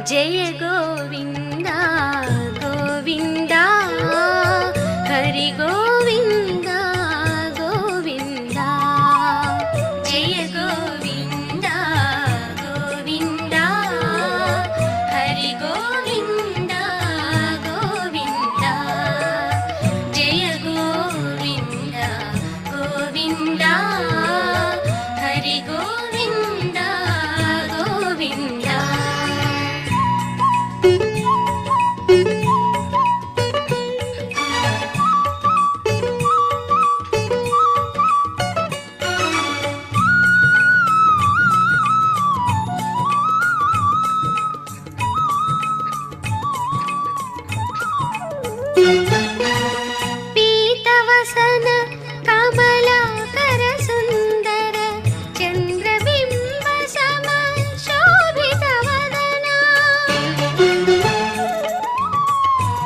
జయ గోవింద గోవింద హరి గోవింద గోవింద జయ గోవింద గోవింద హరి గోవింద గోవింద జయ గోవింద గోవింద హరి గోవింద గోవింద. పీతవసన కమలాకర సుందర చంద్రబింబ సమ శోభిత వదన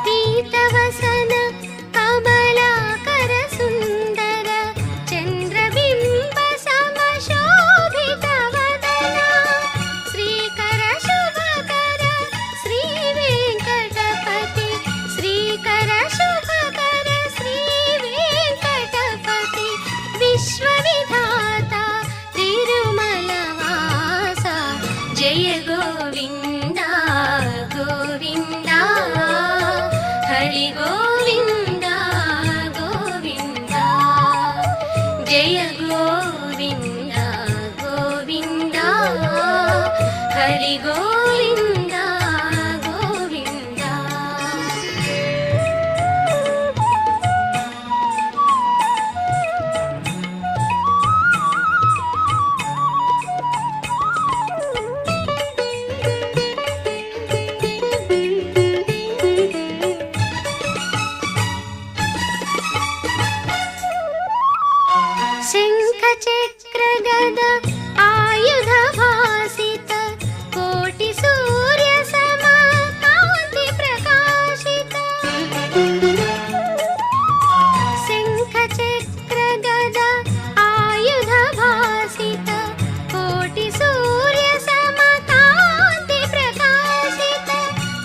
పీతవసన కమలాకర సుందర చంద్రబింబ సమ శోభిత వదన శ్రీకర శుభకర శ్రీ వెంకటపతి శ్రీకర శుభకర శ్రీ వెంకటపతి విశ్వవిధాత తిరుమల వాస జయ గోవింద గోవింద హరి గోవింద గోవింద జయ గోవింద గోవింద హరి గోవింద గోవింద. శంఖ చక్ర గద ఆయుధ భాసిత కోటి సూర్య సమ కాంతి ప్రకాశిత శంఖ చక్ర గద ఆయుధ భాసిత కోటి సూర్య సమ కాంతి ప్రకాశిత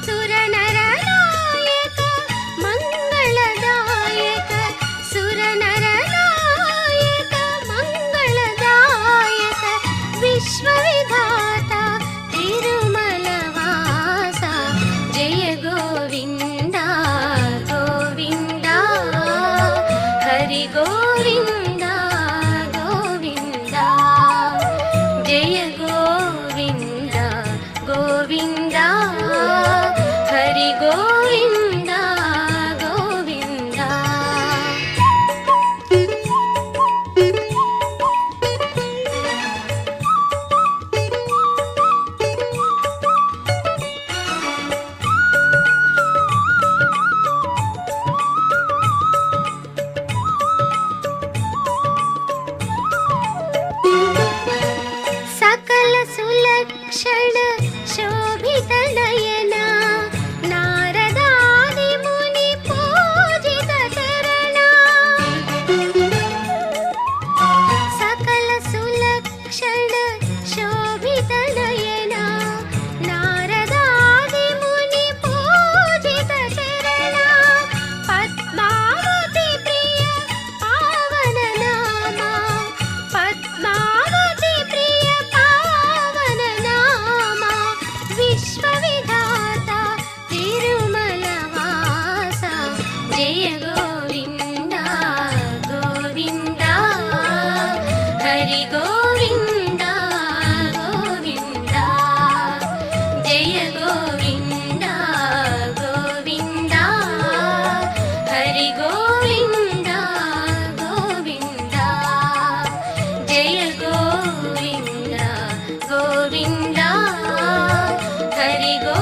సుర నర నాయక మంగళదాయక సుర నర నాయక మంగళదాయక విశ్వవిధాత తిరుమల వాస జయ గోవింద గోవింద హరి గోవింద గోవింద జయ గోవింద గోవింద హరి గోవింద గోవింద. సకల సులక్షణ శోభిత నయన నారదాది ముని పూజిత చరణ సకల సులక్షణ శోభిత నయన నారదాది ముని పూజిత చరణ పద్మావతి ప్రియ పావన నామ పద్మావతి ప్రియ పావన నామ విశ్వవిధాత తిరుమల వాస జయ గోవింద గోవింద హరి గోవింద గోవింద జయ గోవింద గోవింద హరి గోవింద గోవింద జయ గోవింద గోవింద హరి గోవింద